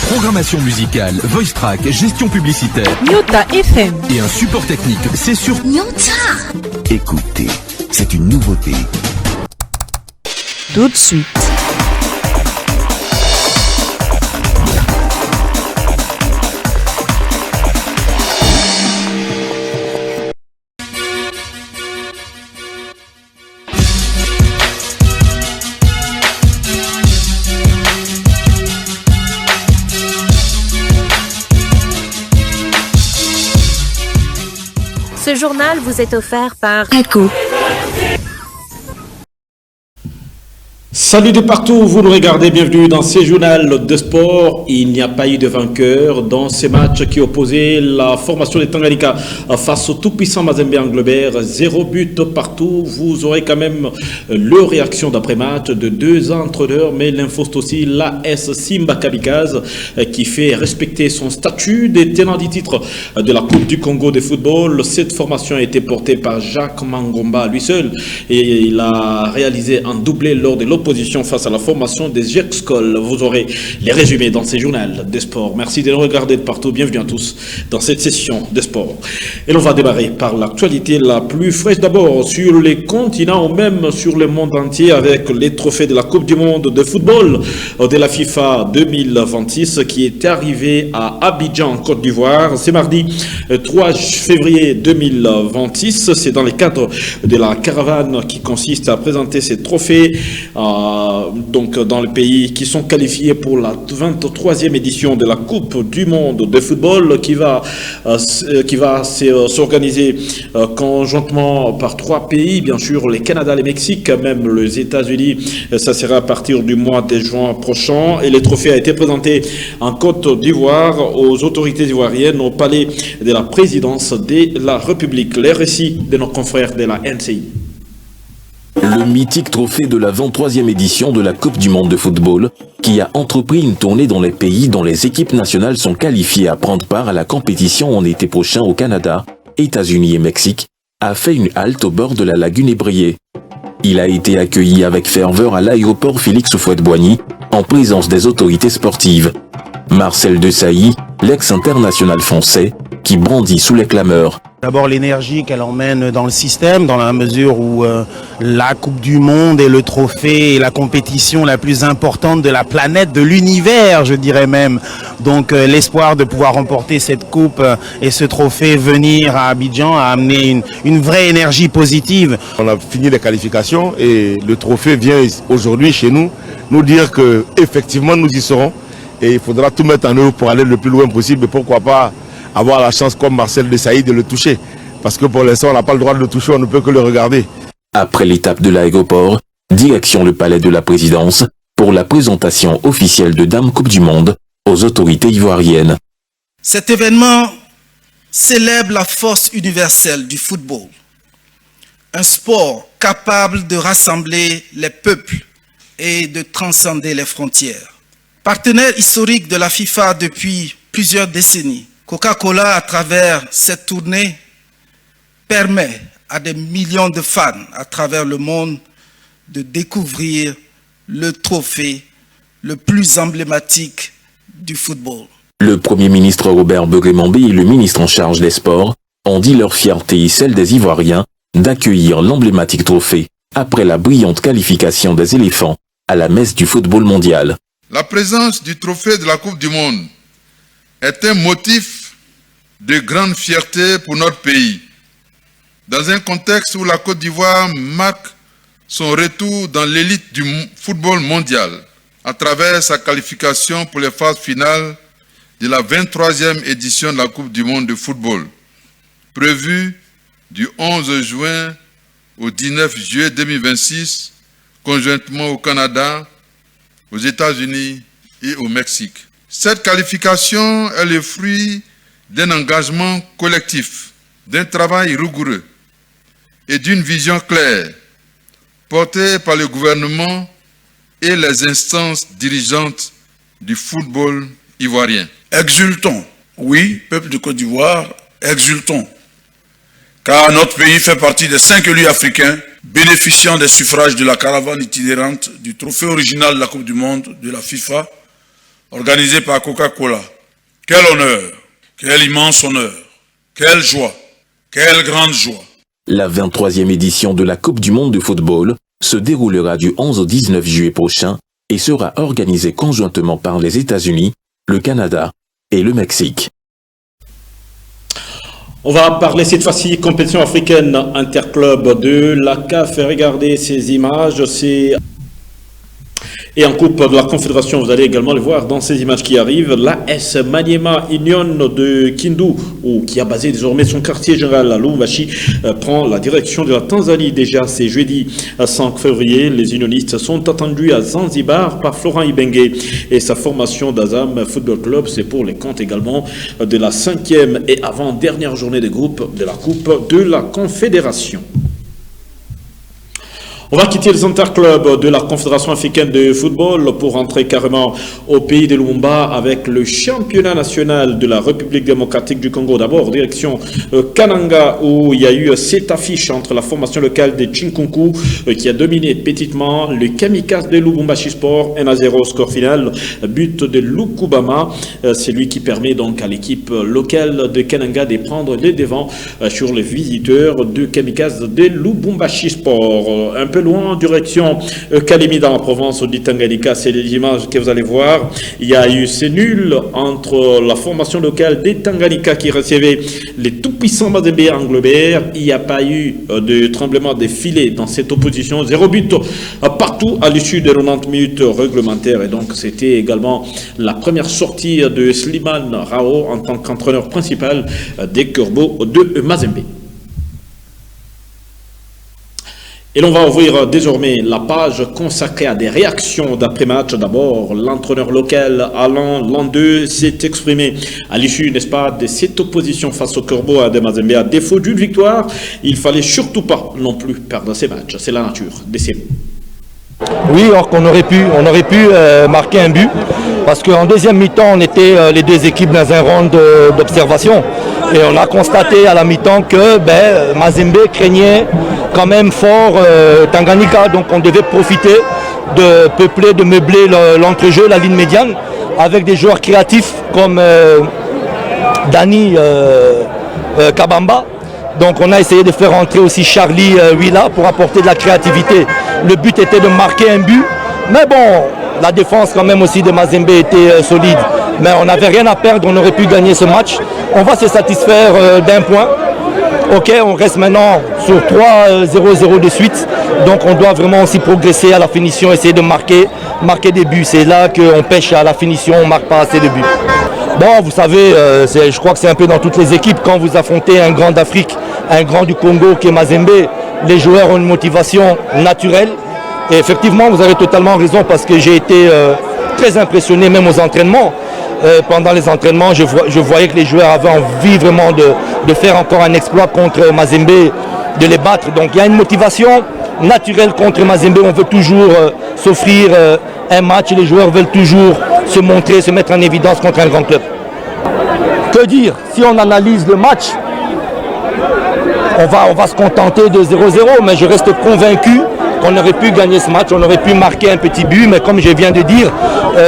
Programmation musicale, voice track, gestion publicitaire. Nyota FM. Et un support technique, c'est sur Nyota. Écoutez, c'est une nouveauté. Tout de suite. Ce journal vous est offert par Echo. Salut de partout, vous nous regardez, bienvenue dans ce journal de sport. Il n'y a pas eu de vainqueur dans ces matchs qui opposaient la formation des Tanganyika face au tout-puissant Mazembe Anglebert. 0 but partout. Vous aurez quand même leur réaction d'après-match de deux entraîneurs, mais l'info c'est aussi l'AS Simba Kamikaze qui fait respecter son statut des tenants du titre de la Coupe du Congo de football. Cette formation a été portée par Jacques Mangomba lui seul et il a réalisé un doublé lors de l'opposition face à la formation des Gexcol. Vous aurez les résumés dans ces journaux de sport. Merci de nous regarder de partout. Bienvenue à tous dans cette session de sport. Et l'on va démarrer par l'actualité la plus fraîche d'abord sur les continents ou même sur le monde entier avec les trophées de la Coupe du Monde de football de la FIFA 2026 qui est arrivé à Abidjan, en Côte d'Ivoire. C'est mardi 3 février 2026. C'est dans le cadre de la caravane qui consiste à présenter ces trophées donc dans les pays qui sont qualifiés pour la 23e édition de la Coupe du Monde de football qui va s'organiser conjointement par 3 pays, bien sûr le Canada, le Mexique, même les États-Unis. Ça sera à partir du mois de juin prochain et le trophée a été présenté en Côte d'Ivoire aux autorités ivoiriennes au palais de la présidence de la République. Les récits de nos confrères de la NCI. Le mythique trophée de la 23e édition de la Coupe du Monde de football, qui a entrepris une tournée dans les pays dont les équipes nationales sont qualifiées à prendre part à la compétition en été prochain au Canada, États-Unis et Mexique, a fait une halte au bord de la lagune Ébrié. Il a été accueilli avec ferveur à l'aéroport Félix Houphouët-Boigny, en présence des autorités sportives. Marcel Desailly, l'ex-international français, qui brandit sous les clameurs. D'abord l'énergie qu'elle emmène dans le système, dans la mesure où la Coupe du Monde est le trophée et la compétition la plus importante de la planète, de l'univers, je dirais même. Donc l'espoir de pouvoir remporter cette coupe et ce trophée, venir à Abidjan, a amené une vraie énergie positive. On a fini les qualifications et le trophée vient aujourd'hui chez nous dire que effectivement nous y serons et il faudra tout mettre en œuvre pour aller le plus loin possible et pourquoi pas avoir la chance comme Marcel Desailly de le toucher. Parce que pour l'instant, on n'a pas le droit de le toucher, on ne peut que le regarder. Après l'étape de l'aéroport, direction le palais de la présidence pour la présentation officielle de Dame Coupe du Monde aux autorités ivoiriennes. Cet événement célèbre la force universelle du football. Un sport capable de rassembler les peuples et de transcender les frontières. Partenaire historique de la FIFA depuis plusieurs décennies, Coca-Cola, à travers cette tournée, permet à des millions de fans à travers le monde de découvrir le trophée le plus emblématique du football. Le Premier ministre Robert Begré-Mambé et le ministre en charge des sports ont dit leur fierté et celle des Ivoiriens d'accueillir l'emblématique trophée après la brillante qualification des éléphants à la messe du football mondial. La présence du trophée de la Coupe du Monde est un motif de grande fierté pour notre pays. Dans un contexte où la Côte d'Ivoire marque son retour dans l'élite du football mondial à travers sa qualification pour les phases finales de la 23e édition de la Coupe du Monde de football, prévue du 11 juin au 19 juillet 2026, conjointement au Canada, aux États-Unis et au Mexique. Cette qualification est le fruit d'un engagement collectif, d'un travail rigoureux et d'une vision claire portée par le gouvernement et les instances dirigeantes du football ivoirien. Exultons, oui, peuple de Côte d'Ivoire, exultons, car notre pays fait partie des 5 élus africains bénéficiant des suffrages de la caravane itinérante du trophée original de la Coupe du Monde de la FIFA organisé par Coca-Cola. Quel honneur, quel immense honneur, quelle joie, quelle grande joie. La 23e édition de la Coupe du monde de football se déroulera du 11 au 19 juillet prochain et sera organisée conjointement par les États-Unis, le Canada et le Mexique. On va parler cette fois-ci compétition africaine interclub de la CAF. Regardez ces images, et en Coupe de la Confédération, vous allez également le voir dans ces images qui arrivent. L'AS Maniema Union de Kindu, qui a basé désormais son quartier général à Lubumbashi, prend la direction de la Tanzanie. Déjà, c'est jeudi 5 février. Les unionistes sont attendus à Zanzibar par Florent Ibenge et sa formation d'Azam Football Club. C'est pour les comptes également de la 5e et avant-dernière journée de groupe de la Coupe de la Confédération. On va quitter les interclubs de la Confédération africaine de football pour rentrer carrément au pays de Lumumba avec le championnat national de la République démocratique du Congo. D'abord, direction Kananga, où il y a eu cette affiche entre la formation locale de Chinkunku qui a dominé petitement le Kamikaze de Lubumbashi Sport, 1-0 score final, but de Lukubama. C'est lui qui permet donc à l'équipe locale de Kananga de prendre les devants sur les visiteurs de Kamikaze de Lubumbashi Sport. Un peu loin, direction Kalemi dans la province du Tanganyika, c'est les images que vous allez voir. Il y a eu ces nuls entre la formation locale des Tanganyika qui recevait les tout-puissants Mazembe Anglebert. Il n'y a pas eu de tremblement des filets dans cette opposition. 0 but partout à l'issue des 90 minutes réglementaires. Et donc, c'était également la première sortie de Slimane Rao en tant qu'entraîneur principal des Corbeaux de Mazembe. Et l'on va ouvrir désormais la page consacrée à des réactions d'après-match. D'abord, l'entraîneur local Alain Landeux s'est exprimé à l'issue, n'est-ce pas, de cette opposition face au Corbeau de Mazembe. À défaut d'une victoire, il ne fallait surtout pas non plus perdre ces matchs. C'est la nature de ces mots. Oui, alors qu'on aurait pu marquer un but. Parce qu'en deuxième mi-temps, on était les deux équipes dans un round d'observation. Et on a constaté à la mi-temps que Mazembe craignait quand même fort Tanganyika. Donc on devait profiter de peupler, de meubler l'entrejeu, la ligne médiane, avec des joueurs créatifs comme Dani Kabamba. Donc on a essayé de faire entrer aussi Charlie Willa pour apporter de la créativité. Le but était de marquer un but. Mais bon, la défense quand même aussi de Mazembe était solide. Mais on n'avait rien à perdre, on aurait pu gagner ce match. On va se satisfaire d'un point. Ok, on reste maintenant sur 3-0-0 de suite. Donc on doit vraiment aussi progresser à la finition, essayer de marquer des buts. C'est là qu'on pêche à la finition, on ne marque pas assez de buts. Bon, vous savez, je crois que c'est un peu dans toutes les équipes. Quand vous affrontez un grand d'Afrique, un grand du Congo qui est Mazembe, les joueurs ont une motivation naturelle. Et effectivement, vous avez totalement raison parce que j'ai été très impressionné même aux entraînements. Pendant les entraînements, je voyais que les joueurs avaient envie vraiment de faire encore un exploit contre Mazembe, de les battre. Donc il y a une motivation naturelle contre Mazembe. On veut toujours s'offrir un match et les joueurs veulent toujours se montrer, se mettre en évidence contre un grand club. Que dire? Si on analyse le match, on va se contenter de 0-0, mais je reste convaincu qu'on aurait pu gagner ce match, on aurait pu marquer un petit but, mais comme je viens de dire,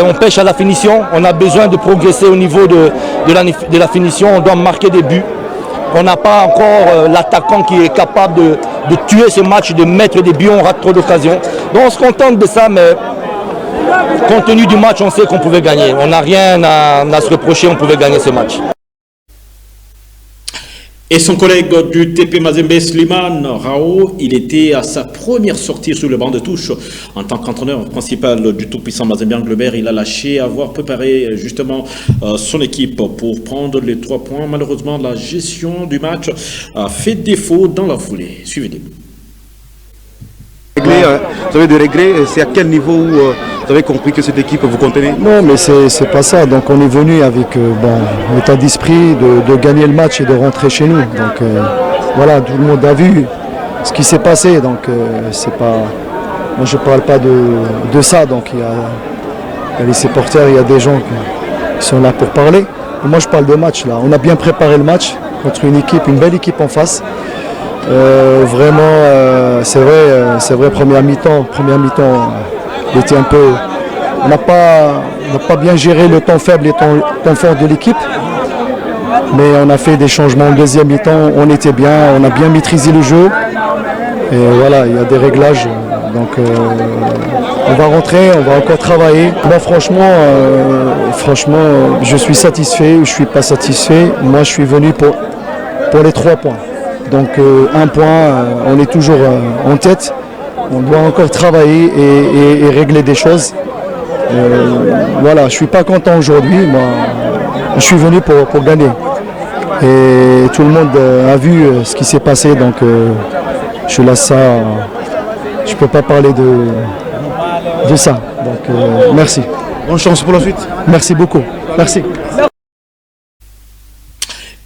on pêche à la finition, on a besoin de progresser au niveau de la finition, on doit marquer des buts. On n'a pas encore l'attaquant qui est capable de tuer ce match, de mettre des buts, on rate trop d'occasions. Donc on se contente de ça, mais compte tenu du match, on sait qu'on pouvait gagner. On n'a rien à se reprocher, on pouvait gagner ce match. Et son collègue du TP Mazembe, Slimane Rao, il était à sa première sortie sur le banc de touche en tant qu'entraîneur principal du tout-puissant Mazembe Anglebert. Il a lâché avoir préparé justement son équipe pour prendre les 3 points. Malheureusement, la gestion du match a fait défaut dans la foulée. Suivez-les. Vous avez des regrets, c'est à quel niveau vous avez compris que cette équipe vous contenait? Non, mais c'est pas ça. Donc on est venu avec l'état d'esprit de gagner le match et de rentrer chez nous. Donc voilà, tout le monde a vu ce qui s'est passé. Donc c'est pas. Moi je parle pas de ça. Donc il y a les supporters, il y a des gens qui sont là pour parler. Et moi je parle de match là. On a bien préparé le match contre une belle équipe en face. Vraiment, c'est vrai, première mi-temps, il était un peu n'a pas bien géré le temps faible et le temps fort de l'équipe. Mais on a fait des changements en deuxième mi-temps, on était bien, on a bien maîtrisé le jeu. Et voilà, il y a des réglages. Donc on va rentrer, on va encore travailler. Moi franchement, je suis satisfait ou je ne suis pas satisfait. Moi je suis venu pour les 3 points. Donc 1 point, on est toujours en tête. On doit encore travailler et régler des choses. Voilà, je ne suis pas content aujourd'hui. Moi, je suis venu pour gagner. Et tout le monde a vu ce qui s'est passé. Donc je laisse ça. Je ne peux pas parler de ça. Donc merci. Bonne chance pour la suite. Merci beaucoup. Merci.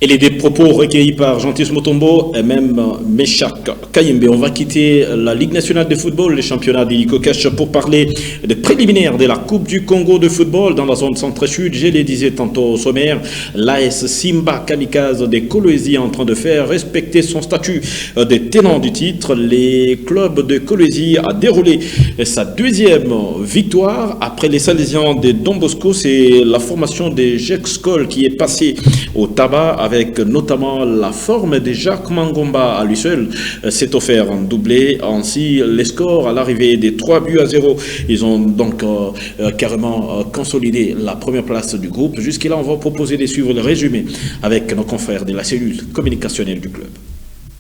Et les propos recueillis par Gentil Motombo et même Meshak Kayembe. On va quitter la Ligue nationale de football, le championnat des Cash, pour parler des préliminaires de la Coupe du Congo de football dans la zone centre-sud. Je le disais tantôt au sommaire, l'AS Simba Kamikaze de Kolwezi est en train de faire respecter son statut de tenant du titre. Les clubs de Kolwezi a déroulé sa 2e victoire après les Salésiens de Don Bosco. C'est la formation des Jexcol qui est passée au tabac avec notamment la forme de Jacques Mangomba à lui seul s'est offert en doublé. Ainsi, les scores à l'arrivée des 3-0. Ils ont donc carrément consolidé la première place du groupe. Jusqu'à là, on va proposer de suivre le résumé avec nos confrères de la cellule communicationnelle du club.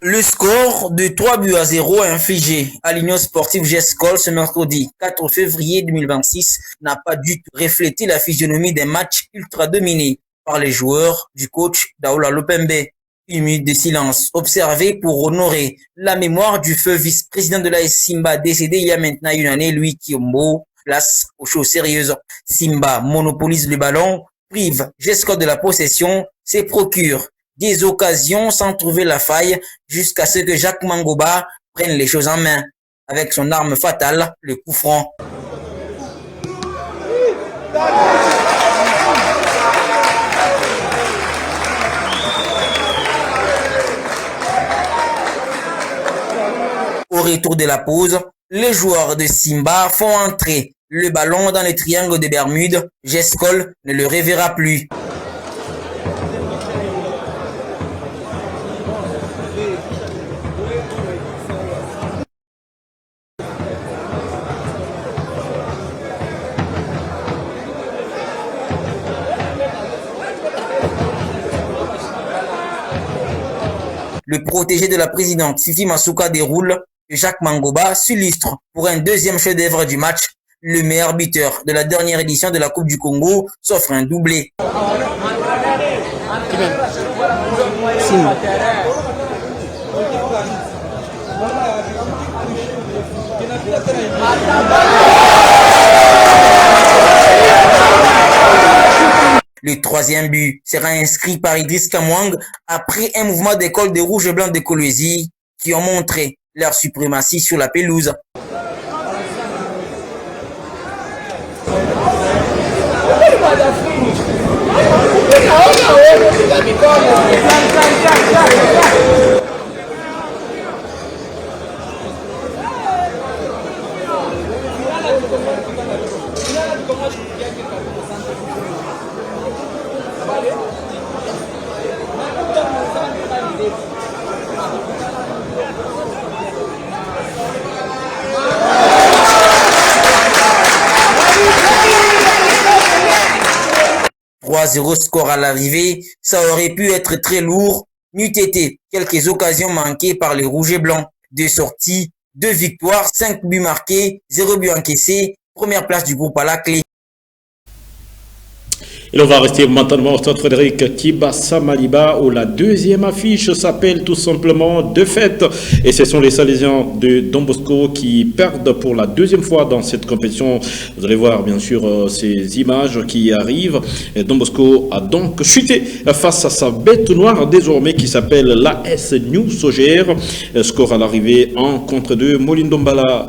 Le score de 3-0 infligé à l'Union sportive Gescol ce mercredi 4 février 2026 n'a pas du tout reflété la physionomie des matchs ultra dominés par les joueurs du coach Daoula Lopembe. Une minute de silence observée pour honorer la mémoire du feu vice-président de l'AS Simba décédé il y a maintenant une année, Louis Kiombo. Place aux choses sérieuses. Simba monopolise le ballon, prive Gescol de la possession, se procure des occasions sans trouver la faille jusqu'à ce que Jacques Mangoba prenne les choses en main avec son arme fatale, le coup franc. Au retour de la pause, les joueurs de Simba font entrer le ballon dans le triangle de Bermude. Gescol ne le reverra plus. Le protégé de la présidente Fifi Masuka déroule. Jacques Mangoba s'illustre pour un 2e chef-d'œuvre du match. Le meilleur buteur de la dernière édition de la Coupe du Congo s'offre un doublé. Le 3e but sera inscrit par Idriss Kamwang après un mouvement d'école des Rouges et Blancs de Kolwezi qui ont montré leur suprématie sur la pelouse. Score à l'arrivée, ça aurait pu être très lourd, n'eût été quelques occasions manquées par les Rouges et Blancs. 2 sorties, 2 victoires, 5 buts marqués, 0 but encaissé, première place du groupe à la clé. Et on va rester maintenant au stade Frédéric Kibassa Maliba où la 2e affiche s'appelle tout simplement Défaite. Et ce sont les Salésiens de Don Bosco qui perdent pour la 2e fois dans cette compétition. Vous allez voir bien sûr ces images qui arrivent. Et Don Bosco a donc chuté face à sa bête noire désormais qui s'appelle l'AS New Sogère. Score à l'arrivée 1 contre 2. Molindombala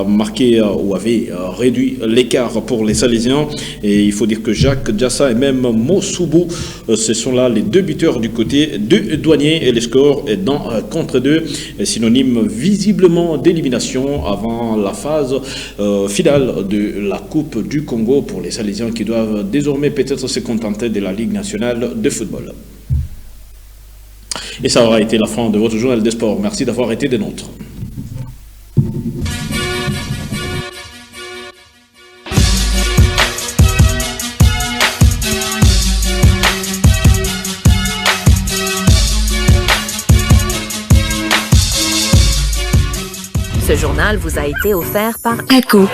marqué ou avait réduit l'écart pour les Salésiens. Et il faut dire que Jacques Djassa et même Mosoubou. Ce sont là les deux buteurs du côté de Douanier et les scores dans contre 2, synonyme visiblement d'élimination avant la phase finale de la Coupe du Congo pour les Salésiens qui doivent désormais peut-être se contenter de la Ligue nationale de football. Et ça aura été la fin de votre journal des sports. Merci d'avoir été des nôtres. Ce journal vous a été offert par ECHO.